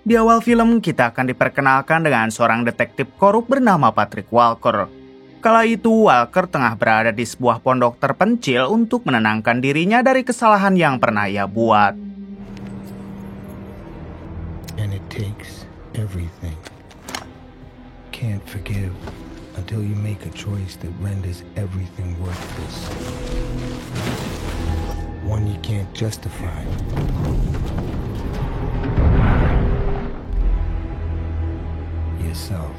Di awal film, kita akan diperkenalkan dengan seorang detektif korup bernama Patrick Walker. Kala itu, Walker tengah berada di sebuah pondok terpencil untuk menenangkan dirinya dari kesalahan yang pernah ia buat. And it takes everything. Can't forgive until you make a choice that renders everything worthless. One you can't justify. Yourself.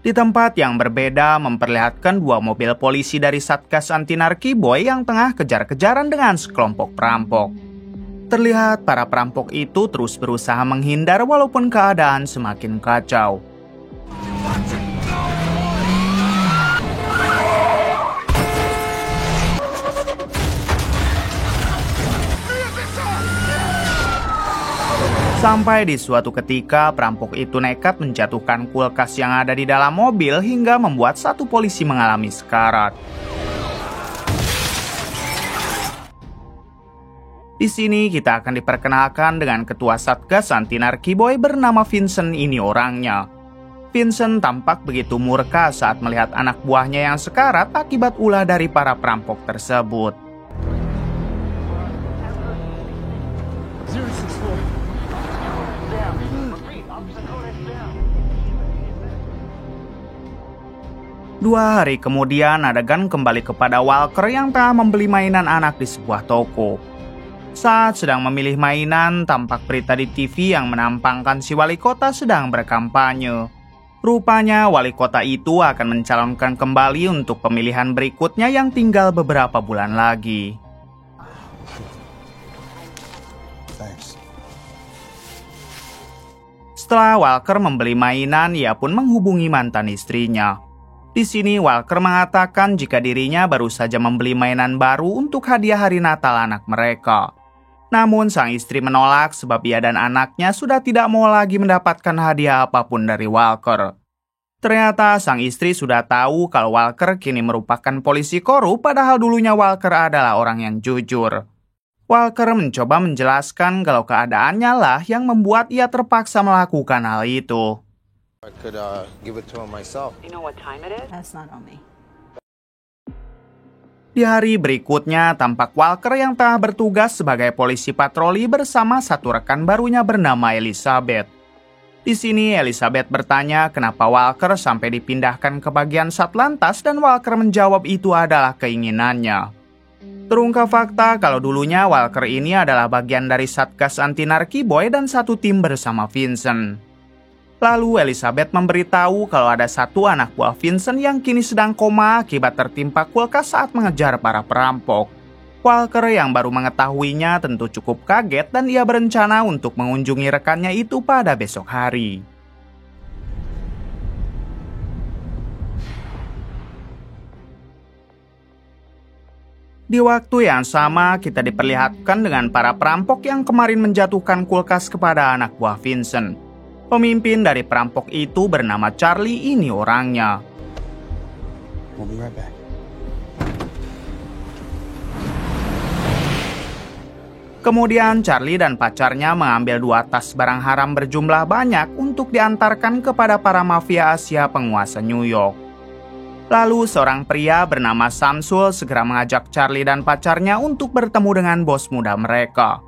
Di tempat yang berbeda memperlihatkan dua mobil polisi dari Satgas Anti Narki Boy yang tengah kejar-kejaran dengan sekelompok perampok. Terlihat para perampok itu terus berusaha menghindar walaupun keadaan semakin kacau. Sampai di suatu ketika, perampok itu nekat menjatuhkan kulkas yang ada di dalam mobil hingga membuat satu polisi mengalami sekarat. Di sini kita akan diperkenalkan dengan ketua Satgas Anti Narki Boy bernama Vincent, ini orangnya. Vincent tampak begitu murka saat melihat anak buahnya yang sekarat akibat ulah dari para perampok tersebut. Dua hari kemudian, adegan kembali kepada Walker yang tengah membeli mainan anak di sebuah toko. Saat sedang memilih mainan, tampak berita di TV yang menampakkan si wali kota sedang berkampanye. Rupanya wali kota itu akan mencalonkan kembali untuk pemilihan berikutnya yang tinggal beberapa bulan lagi. Setelah Walker membeli mainan, ia pun menghubungi mantan istrinya. Di sini Walker mengatakan jika dirinya baru saja membeli mainan baru untuk hadiah hari Natal anak mereka. Namun sang istri menolak sebab ia dan anaknya sudah tidak mau lagi mendapatkan hadiah apapun dari Walker. Ternyata sang istri sudah tahu kalau Walker kini merupakan polisi korup, padahal dulunya Walker adalah orang yang jujur. Walker mencoba menjelaskan kalau keadaannya lah yang membuat ia terpaksa melakukan hal itu. I could give it to him myself. You know what time it is? That's not on me. Di hari berikutnya, tampak Walker yang tengah bertugas sebagai polisi patroli bersama satu rekan barunya bernama Elizabeth. Di sini Elizabeth bertanya kenapa Walker sampai dipindahkan ke bagian Satlantas dan Walker menjawab itu adalah keinginannya. Terungkap fakta kalau dulunya Walker ini adalah bagian dari Satgas Anti Narki Boy dan satu tim bersama Vincent. Lalu Elizabeth memberitahu kalau ada satu anak buah Vincent yang kini sedang koma akibat tertimpa kulkas saat mengejar para perampok. Walker yang baru mengetahuinya tentu cukup kaget dan ia berencana untuk mengunjungi rekannya itu pada besok hari. Di waktu yang sama, kita diperlihatkan dengan para perampok yang kemarin menjatuhkan kulkas kepada anak buah Vincent. Pemimpin dari perampok itu bernama Charlie, ini orangnya. We'll be right back. Kemudian Charlie dan pacarnya mengambil dua tas barang haram berjumlah banyak untuk diantarkan kepada para mafia Asia penguasa New York. Lalu seorang pria bernama Samsul segera mengajak Charlie dan pacarnya untuk bertemu dengan bos muda mereka.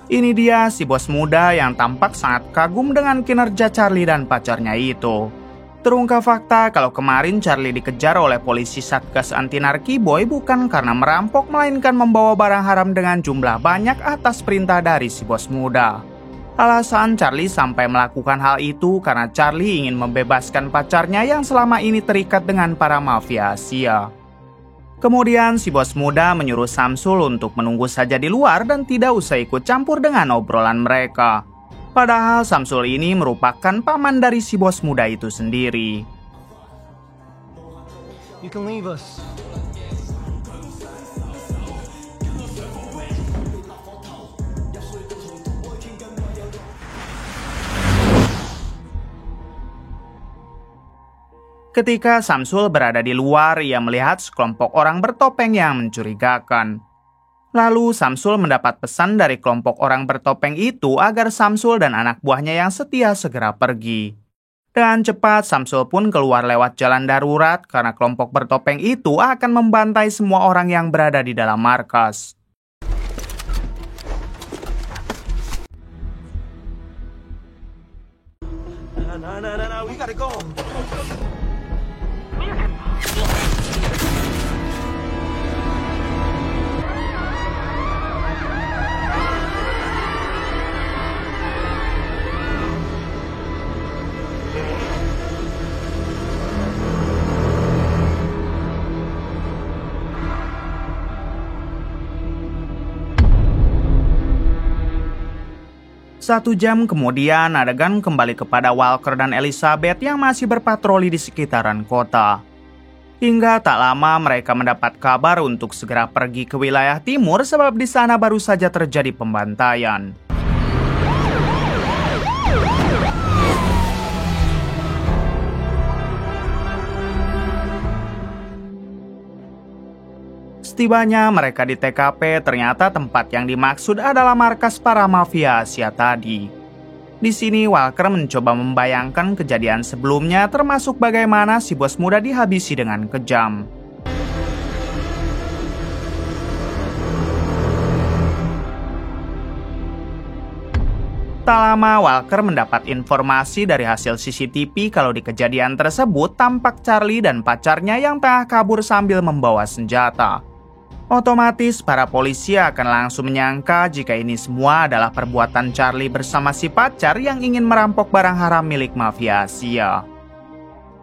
Ini dia si bos muda yang tampak sangat kagum dengan kinerja Charlie dan pacarnya itu. Terungkap fakta kalau kemarin Charlie dikejar oleh polisi Satgas Anti Narki Boy bukan karena merampok, melainkan membawa barang haram dengan jumlah banyak atas perintah dari si bos muda. Alasan Charlie sampai melakukan hal itu karena Charlie ingin membebaskan pacarnya yang selama ini terikat dengan para mafia Asia. Kemudian si bos muda menyuruh Samsul untuk menunggu saja di luar dan tidak usah ikut campur dengan obrolan mereka. Padahal Samsul ini merupakan paman dari si bos muda itu sendiri. You can leave us. Ketika Samsul berada di luar, ia melihat sekelompok orang bertopeng yang mencurigakan. Lalu Samsul mendapat pesan dari kelompok orang bertopeng itu agar Samsul dan anak buahnya yang setia segera pergi. Dengan cepat, Samsul pun keluar lewat jalan darurat karena kelompok bertopeng itu akan membantai semua orang yang berada di dalam markas. No, we gotta go. Satu jam kemudian, adegan kembali kepada Walker dan Elizabeth yang masih berpatroli di sekitaran kota. Hingga tak lama mereka mendapat kabar untuk segera pergi ke wilayah timur sebab di sana baru saja terjadi pembantaian. Setibanya mereka di TKP, ternyata tempat yang dimaksud adalah markas para mafia Asia tadi. Di sini Walker mencoba membayangkan kejadian sebelumnya, termasuk bagaimana si bos muda dihabisi dengan kejam. Tak lama Walker mendapat informasi dari hasil CCTV kalau di kejadian tersebut tampak Charlie dan pacarnya yang tengah kabur sambil membawa senjata. Otomatis para polisi akan langsung menyangka jika ini semua adalah perbuatan Charlie bersama si pacar yang ingin merampok barang haram milik mafia Asia.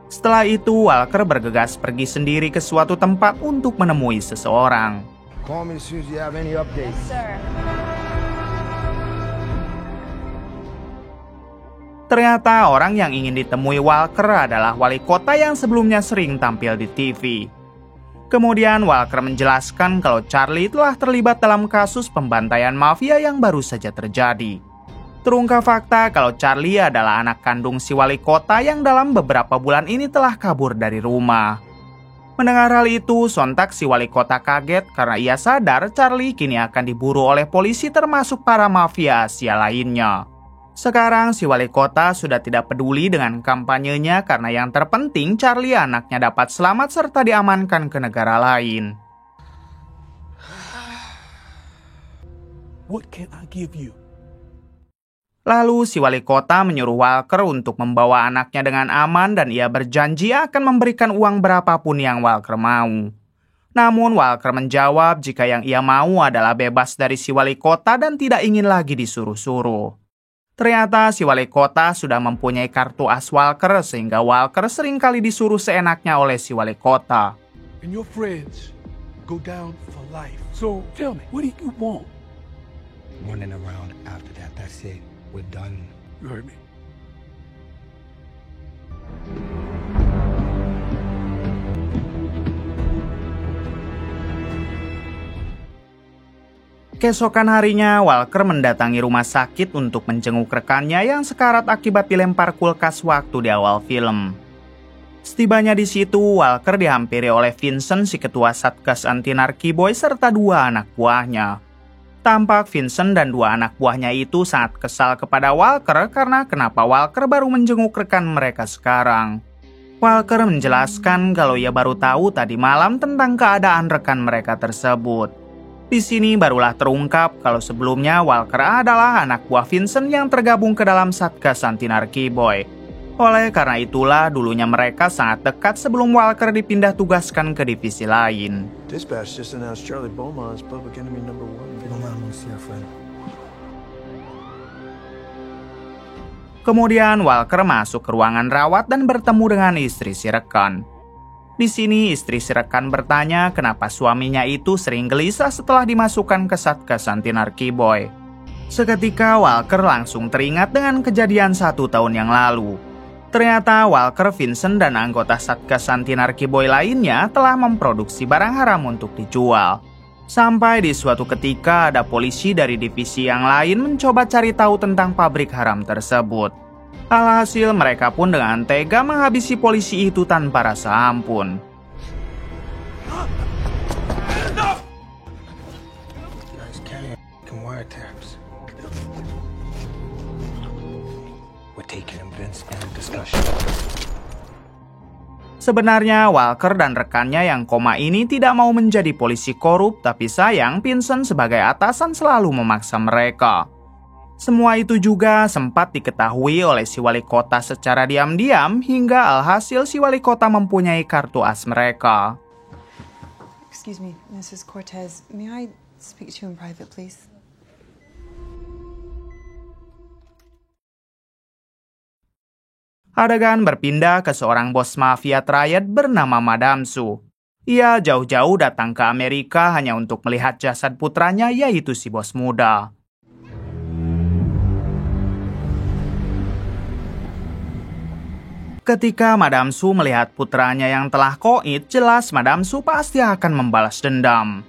Setelah itu, Walker bergegas pergi sendiri ke suatu tempat untuk menemui seseorang. Call me as soon as you have any updates. Ternyata orang yang ingin ditemui Walker adalah wali kota yang sebelumnya sering tampil di TV. Kemudian Walker menjelaskan kalau Charlie telah terlibat dalam kasus pembantaian mafia yang baru saja terjadi. Terungkap fakta kalau Charlie adalah anak kandung si wali kota yang dalam beberapa bulan ini telah kabur dari rumah. Mendengar hal itu, sontak si wali kota kaget karena ia sadar Charlie kini akan diburu oleh polisi termasuk para mafia Asia lainnya. Sekarang si wali kota sudah tidak peduli dengan kampanyenya karena yang terpenting Charlie anaknya dapat selamat serta diamankan ke negara lain. What can I give you? Lalu si wali kota menyuruh Walker untuk membawa anaknya dengan aman dan ia berjanji akan memberikan uang berapapun yang Walker mau. Namun Walker menjawab jika yang ia mau adalah bebas dari si wali kota dan tidak ingin lagi disuruh-suruh. Ternyata si wali kota sudah mempunyai kartu as Walker sehingga Walker seringkali disuruh seenaknya oleh si wali kota. And your friends go down for life. So tell me, what do you want? Running around after that, that's it. We're done. You heard me. Keesokan harinya, Walker mendatangi rumah sakit untuk menjenguk rekannya yang sekarat akibat dilempar kulkas waktu di awal film. Setibanya di situ, Walker dihampiri oleh Vincent, si ketua Satgas Anti Narki Boy, serta dua anak buahnya. Tampak Vincent dan dua anak buahnya itu sangat kesal kepada Walker karena kenapa Walker baru menjenguk rekan mereka sekarang. Walker menjelaskan kalau ia baru tahu tadi malam tentang keadaan rekan mereka tersebut. Di sini barulah terungkap kalau sebelumnya Walker adalah anak buah Vincent yang tergabung ke dalam Satgas Anti Narki Boy. Oleh karena itulah dulunya mereka sangat dekat sebelum Walker dipindah tugaskan ke divisi lain. Dispatch just announced Charlie Beaumont is public enemy number 1. Kemudian Walker masuk ke ruangan rawat dan bertemu dengan istri si rekan. Di sini istri si rekan bertanya kenapa suaminya itu sering gelisah setelah dimasukkan ke Satgas Anti Narki Boy. Seketika Walker langsung teringat dengan kejadian 1 tahun yang lalu. Ternyata Walker, Vincent, dan anggota Satgas Anti Narki Boy lainnya telah memproduksi barang haram untuk dijual. Sampai di suatu ketika ada polisi dari divisi yang lain mencoba cari tahu tentang pabrik haram tersebut. Alhasil mereka pun dengan tega menghabisi polisi itu tanpa rasa ampun. Guys can't wiretaps. We're taking Vince in the discussion. Sebenarnya Walker dan rekannya yang koma ini tidak mau menjadi polisi korup, tapi sayang Vincent sebagai atasan selalu memaksa mereka. Semua itu juga sempat diketahui oleh si wali kota secara diam-diam hingga alhasil si wali kota mempunyai kartu as mereka. Excuse me, Mrs. Cortez. May I speak to you in private, please? Adegan berpindah ke seorang bos mafia triad bernama Madame Su. Ia jauh-jauh datang ke Amerika hanya untuk melihat jasad putranya, yaitu si bos muda. Ketika Madame Su melihat putranya yang telah koit, jelas Madame Su pasti akan membalas dendam.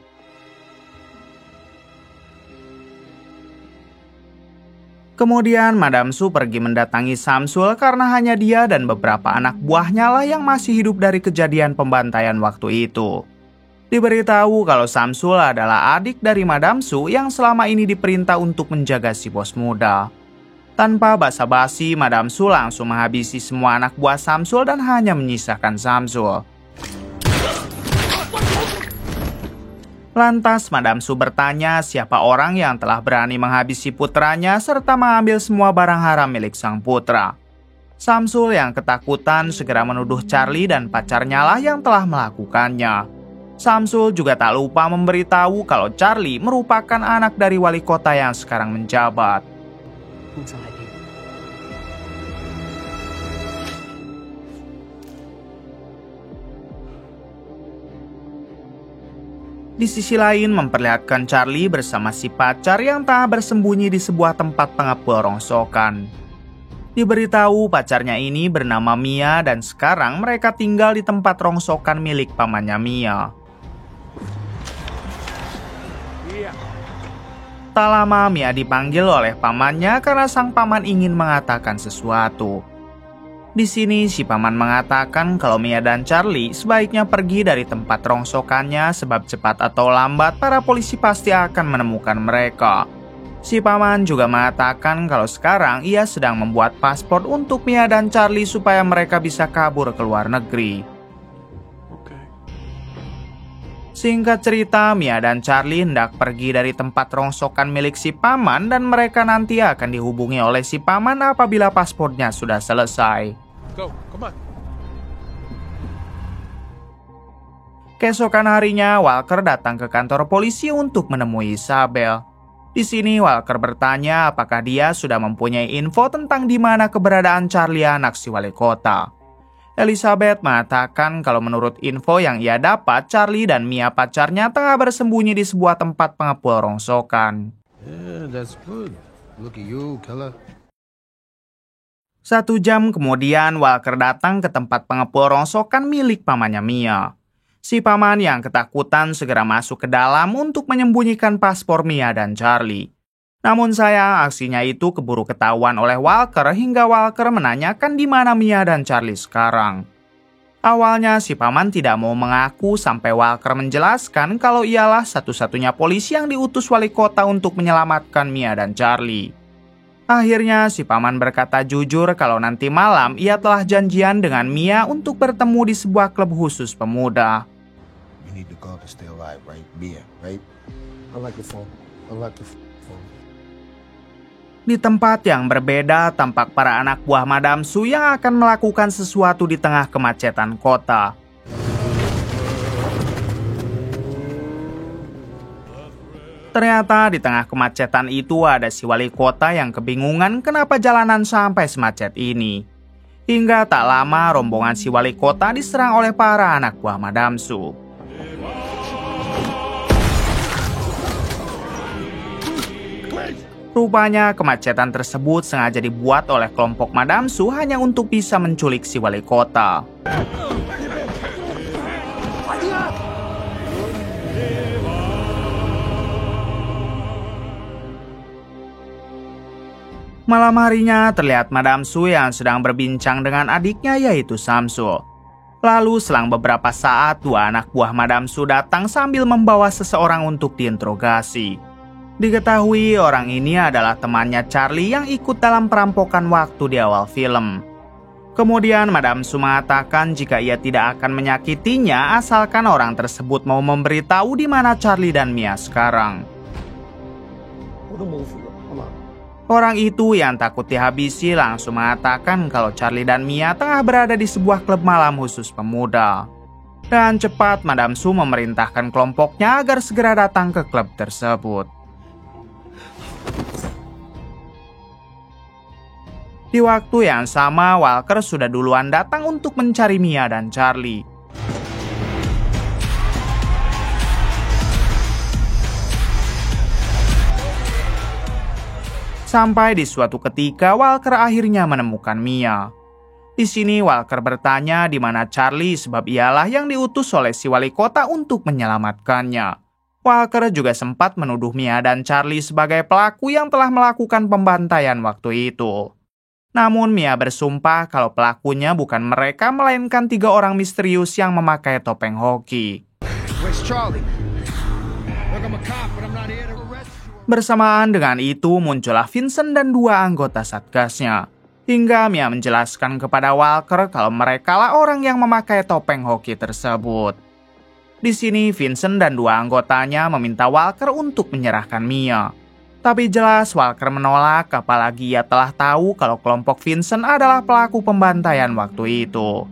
Kemudian Madame Su pergi mendatangi Samsul karena hanya dia dan beberapa anak buahnya lah yang masih hidup dari kejadian pembantaian waktu itu. Diberitahu kalau Samsul adalah adik dari Madame Su yang selama ini diperintah untuk menjaga si bos muda. Tanpa basa-basi, Madame Su langsung menghabisi semua anak buah Samsul dan hanya menyisakan Samsul. Lantas Madame Su bertanya siapa orang yang telah berani menghabisi putranya serta mengambil semua barang haram milik sang putra. Samsul yang ketakutan segera menuduh Charlie dan pacarnya lah yang telah melakukannya. Samsul juga tak lupa memberitahu kalau Charlie merupakan anak dari wali kota yang sekarang menjabat. Di sisi lain memperlihatkan Charlie bersama si pacar yang tengah bersembunyi di sebuah tempat pengepul rongsokan. Diberitahu pacarnya ini bernama Mia dan sekarang mereka tinggal di tempat rongsokan milik pamannya Mia. Tak lama Mia dipanggil oleh pamannya karena sang paman ingin mengatakan sesuatu. Di sini si paman mengatakan kalau Mia dan Charlie sebaiknya pergi dari tempat rongsokannya sebab cepat atau lambat para polisi pasti akan menemukan mereka. Si paman juga mengatakan kalau sekarang ia sedang membuat paspor untuk Mia dan Charlie supaya mereka bisa kabur ke luar negeri. Singkat cerita, Mia dan Charlie hendak pergi dari tempat rongsokan milik si paman dan mereka nanti akan dihubungi oleh si paman apabila paspornya sudah selesai. Go, come on. Keesokan harinya, Walker datang ke kantor polisi untuk menemui Isabel. Di sini Walker bertanya apakah dia sudah mempunyai info tentang di mana keberadaan Charlie anak si wali kota. Elizabeth mengatakan kalau menurut info yang ia dapat, Charlie dan Mia pacarnya tengah bersembunyi di sebuah tempat pengepul rongsokan. Yeah, that's good. Look at you, killer. 1 jam kemudian, Walker datang ke tempat pengepul rongsokan milik pamannya Mia. Si paman yang ketakutan segera masuk ke dalam untuk menyembunyikan paspor Mia dan Charlie. Namun sayang aksinya itu keburu ketahuan oleh Walker hingga Walker menanyakan di mana Mia dan Charlie sekarang. Awalnya si paman tidak mau mengaku sampai Walker menjelaskan kalau ialah satu-satunya polisi yang diutus wali kota untuk menyelamatkan Mia dan Charlie. Akhirnya si paman berkata jujur kalau nanti malam ia telah janjian dengan Mia untuk bertemu di sebuah klub khusus pemuda. You need the girl to stay alive, right? Mia, right? Unlock the phone. Unlock the phone. Di tempat yang berbeda, tampak para anak buah Madame Su yang akan melakukan sesuatu di tengah kemacetan kota. Ternyata di tengah kemacetan itu ada si wali kota yang kebingungan kenapa jalanan sampai semacet ini. Hingga tak lama rombongan si wali kota diserang oleh para anak buah Madame Su. Rupanya kemacetan tersebut sengaja dibuat oleh kelompok Madame Su hanya untuk bisa menculik si wali kota. Malam harinya terlihat Madam Su yang sedang berbincang dengan adiknya yaitu Samsul. Lalu selang beberapa saat, dua anak buah Madam Su datang sambil membawa seseorang untuk diinterogasi. Diketahui orang ini adalah temannya Charlie yang ikut dalam perampokan waktu di awal film. Kemudian Madam Su mengatakan jika ia tidak akan menyakitinya asalkan orang tersebut mau memberitahu di mana Charlie dan Mia sekarang. Orang itu yang takut dihabisi langsung mengatakan kalau Charlie dan Mia tengah berada di sebuah klub malam khusus pemuda. Dan cepat Madam Su memerintahkan kelompoknya agar segera datang ke klub tersebut. Di waktu yang sama, Walker sudah duluan datang untuk mencari Mia dan Charlie. Sampai di suatu ketika, Walker akhirnya menemukan Mia. Di sini Walker bertanya di mana Charlie sebab ialah yang diutus oleh si wali kota untuk menyelamatkannya. Walker juga sempat menuduh Mia dan Charlie sebagai pelaku yang telah melakukan pembantaian waktu itu. Namun Mia bersumpah kalau pelakunya bukan mereka melainkan 3 orang misterius yang memakai topeng hoki. Where's Charlie? Look, I'm a cop, but I'm not here to arrest you. Bersamaan dengan itu muncullah Vincent dan 2 anggota satgasnya. Hingga Mia menjelaskan kepada Walker kalau merekalah orang yang memakai topeng hoki tersebut. Di sini Vincent dan 2 anggotanya meminta Walker untuk menyerahkan Mia. Tapi jelas Walker menolak, apalagi ia telah tahu kalau kelompok Vincent adalah pelaku pembantaian waktu itu.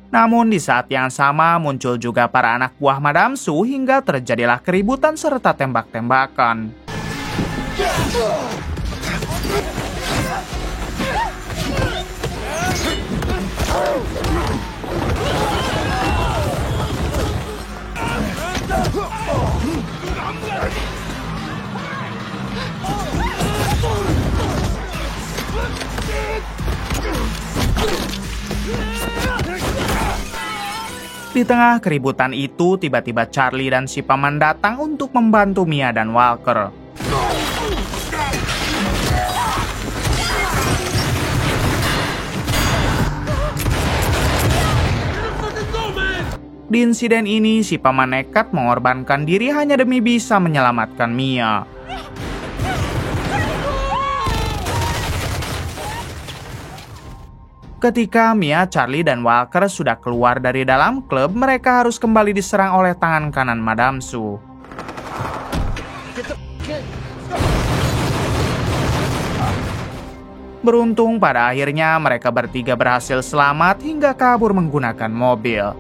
Namun di saat yang sama muncul juga para anak buah Madam Su hingga terjadilah keributan serta tembak-tembakan. Di tengah keributan itu, tiba-tiba Charlie dan si paman datang untuk membantu Mia dan Walker. Di insiden ini, si paman nekat mengorbankan diri hanya demi bisa menyelamatkan Mia. Ketika Mia, Charlie, dan Walker sudah keluar dari dalam klub, mereka harus kembali diserang oleh tangan kanan Madam Su. Beruntung pada akhirnya mereka bertiga berhasil selamat hingga kabur menggunakan mobil.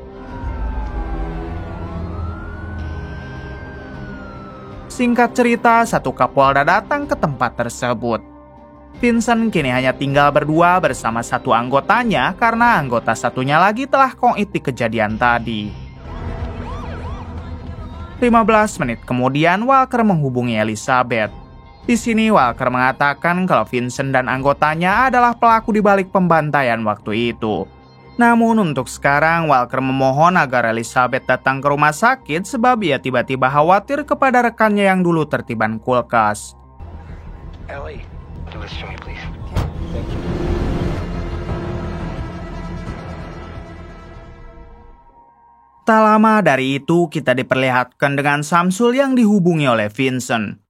Singkat cerita, satu Kapolda datang ke tempat tersebut. Vincent kini hanya tinggal berdua bersama satu anggotanya karena anggota satunya lagi telah koit di kejadian tadi. 15 menit kemudian Walker menghubungi Elizabeth. Di sini Walker mengatakan kalau Vincent dan anggotanya adalah pelaku di balik pembantaian waktu itu. Namun untuk sekarang Walker memohon agar Elizabeth datang ke rumah sakit sebab ia tiba-tiba khawatir kepada rekannya yang dulu tertiban kulkas. Ellie, do this to me, please. Tak lama dari itu kita diperlihatkan dengan Samsul yang dihubungi oleh Vincent.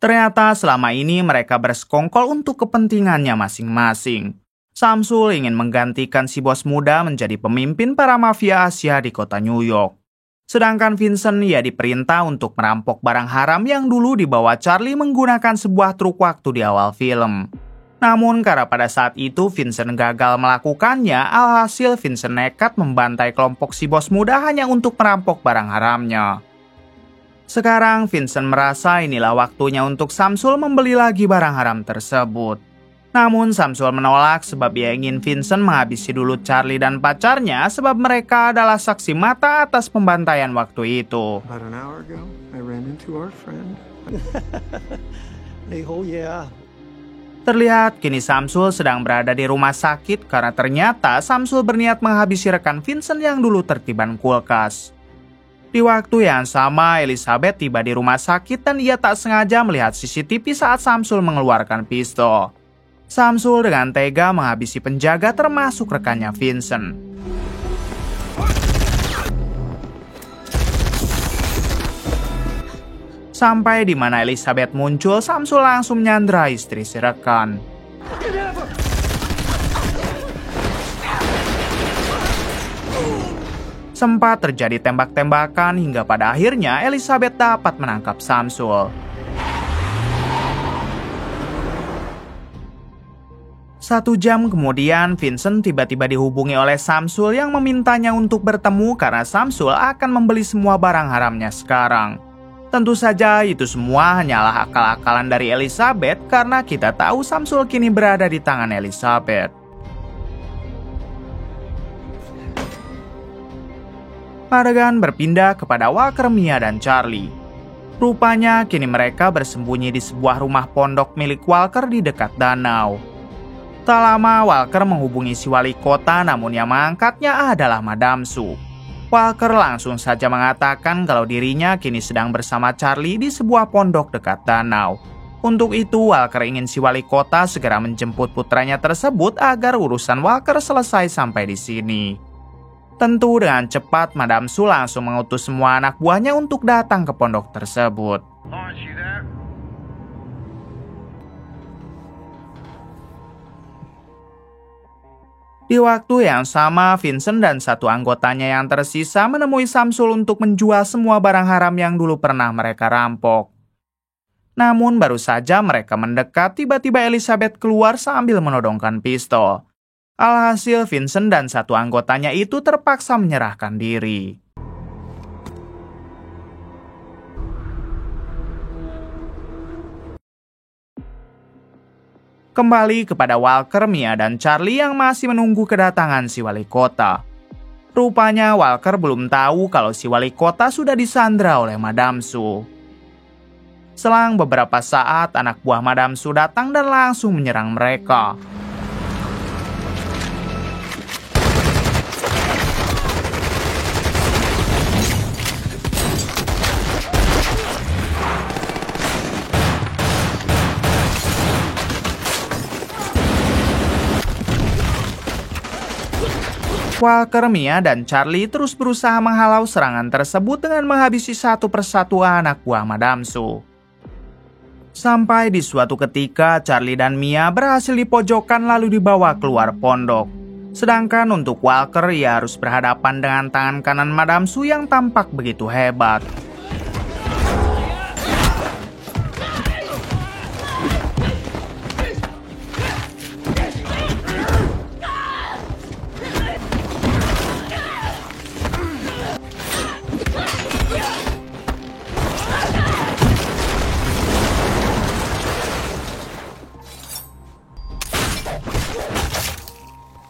Ternyata selama ini mereka bersekongkol untuk kepentingannya masing-masing. Samsul ingin menggantikan si bos muda menjadi pemimpin para mafia Asia di kota New York. Sedangkan Vincent ia diperintah untuk merampok barang haram yang dulu dibawa Charlie menggunakan sebuah truk waktu di awal film. Namun karena pada saat itu Vincent gagal melakukannya, alhasil Vincent nekat membantai kelompok si bos muda hanya untuk merampok barang haramnya. Sekarang Vincent merasa inilah waktunya untuk Samsul membeli lagi barang haram tersebut. Namun Samsul menolak sebab ia ingin Vincent menghabisi dulu Charlie dan pacarnya sebab mereka adalah saksi mata atas pembantaian waktu itu. About an hour ago, I ran into our friend. Oh, yeah. Terlihat kini Samsul sedang berada di rumah sakit karena ternyata Samsul berniat menghabisi rekan Vincent yang dulu tertiban kulkas. Di waktu yang sama, Elizabeth tiba di rumah sakit dan ia tak sengaja melihat CCTV saat Samsul mengeluarkan pistol. Samsul dengan tega menghabisi penjaga termasuk rekannya Vincent. Sampai di mana Elizabeth muncul, Samsul langsung menyandra istri si rekan. Sempat terjadi tembak-tembakan hingga pada akhirnya Elizabeth dapat menangkap Samsul. Satu jam kemudian, Vincent tiba-tiba dihubungi oleh Samsul yang memintanya untuk bertemu karena Samsul akan membeli semua barang haramnya sekarang. Tentu saja itu semua hanyalah akal-akalan dari Elizabeth karena kita tahu Samsul kini berada di tangan Elizabeth. Adegan berpindah kepada Walker, Mia, dan Charlie. Rupanya kini mereka bersembunyi di sebuah rumah pondok milik Walker di dekat danau. Tak lama Walker menghubungi si wali kota, namun yang mengangkatnya adalah Madam Su. Walker langsung saja mengatakan kalau dirinya kini sedang bersama Charlie di sebuah pondok dekat danau. Untuk itu Walker ingin si wali kota segera menjemput putranya tersebut agar urusan Walker selesai sampai di sini. Tentu dengan cepat Madam Su langsung mengutus semua anak buahnya untuk datang ke pondok tersebut. Di waktu yang sama, Vincent dan satu anggotanya yang tersisa menemui Samsul untuk menjual semua barang haram yang dulu pernah mereka rampok. Namun baru saja mereka mendekat, tiba-tiba Elizabeth keluar sambil menodongkan pistol. Alhasil Vincent dan satu anggotanya itu terpaksa menyerahkan diri. Kembali kepada Walker, Mia, dan Charlie yang masih menunggu kedatangan si wali kota. Rupanya Walker belum tahu kalau si wali kota sudah disandra oleh Madam Su. Selang beberapa saat, anak buah Madam Su datang dan langsung menyerang mereka. Walker, Mia, dan Charlie terus berusaha menghalau serangan tersebut dengan menghabisi satu persatu anak buah Madam Su. Sampai di suatu ketika, Charlie dan Mia berhasil dipojokkan lalu dibawa keluar pondok. Sedangkan untuk Walker, ia harus berhadapan dengan tangan kanan Madam Su yang tampak begitu hebat.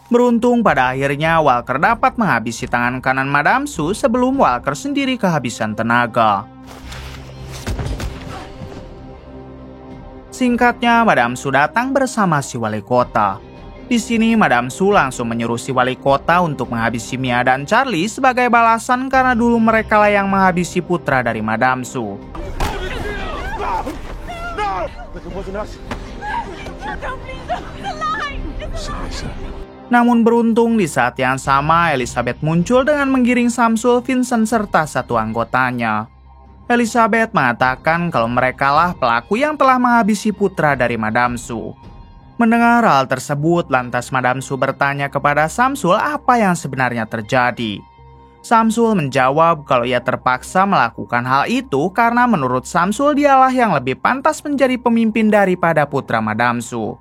Beruntung pada akhirnya Walker dapat menghabisi tangan kanan Madam Su sebelum Walker sendiri kehabisan tenaga. Singkatnya, Madam Su datang bersama si wali kota. Di sini Madam Su langsung menyuruh si wali kota untuk menghabisi Mia dan Charlie sebagai balasan karena dulu mereka lah yang menghabisi putra dari Madam Su. Namun beruntung di saat yang sama Elizabeth muncul dengan menggiring Samsul, Vincent, serta satu anggotanya. Elizabeth mengatakan kalau merekalah pelaku yang telah menghabisi putra dari Madam Su. Mendengar hal tersebut, lantas Madam Su bertanya kepada Samsul apa yang sebenarnya terjadi. Samsul menjawab kalau ia terpaksa melakukan hal itu karena menurut Samsul dialah yang lebih pantas menjadi pemimpin daripada putra Madam Su.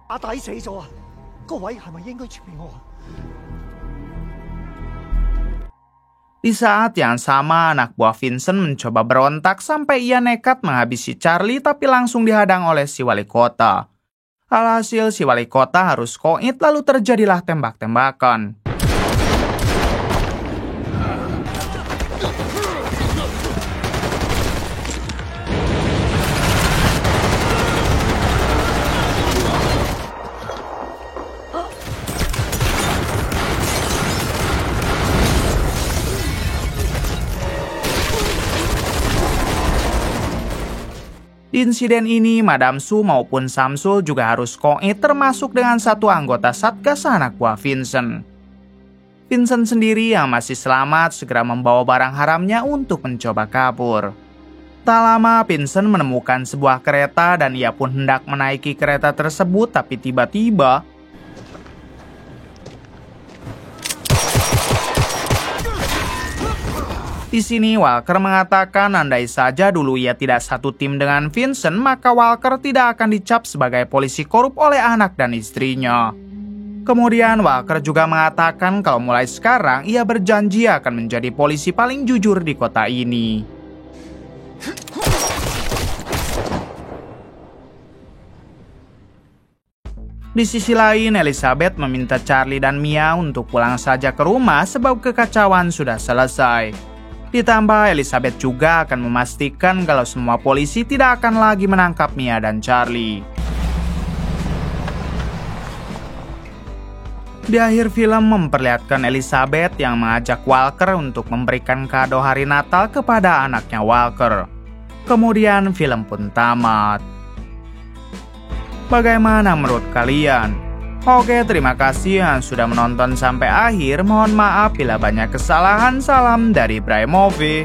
Di saat yang sama, anak buah Vincent mencoba berontak sampai ia nekat menghabisi Charlie tapi langsung dihadang oleh si wali kota. Alhasil si wali kota harus koit lalu terjadilah tembak-tembakan. Di insiden ini, Madam Su maupun Samsul juga harus koit termasuk dengan satu anggota Satgas anak buah Vincent. Vincent sendiri yang masih selamat segera membawa barang haramnya untuk mencoba kabur. Tak lama, Vincent menemukan sebuah kereta dan ia pun hendak menaiki kereta tersebut, tapi tiba-tiba di sini Walker mengatakan andai saja dulu ia tidak satu tim dengan Vincent, maka Walker tidak akan dicap sebagai polisi korup oleh anak dan istrinya. Kemudian Walker juga mengatakan kalau mulai sekarang ia berjanji akan menjadi polisi paling jujur di kota ini. Di sisi lain, Elizabeth meminta Charlie dan Mia untuk pulang saja ke rumah sebab kekacauan sudah selesai. Ditambah, Elizabeth juga akan memastikan kalau semua polisi tidak akan lagi menangkap Mia dan Charlie. Di akhir film memperlihatkan Elizabeth yang mengajak Walker untuk memberikan kado hari Natal kepada anaknya Walker. Kemudian film pun tamat. Bagaimana menurut kalian? Oke, terima kasih yang sudah menonton sampai akhir. Mohon maaf bila banyak kesalahan. Salam dari Bray Movie.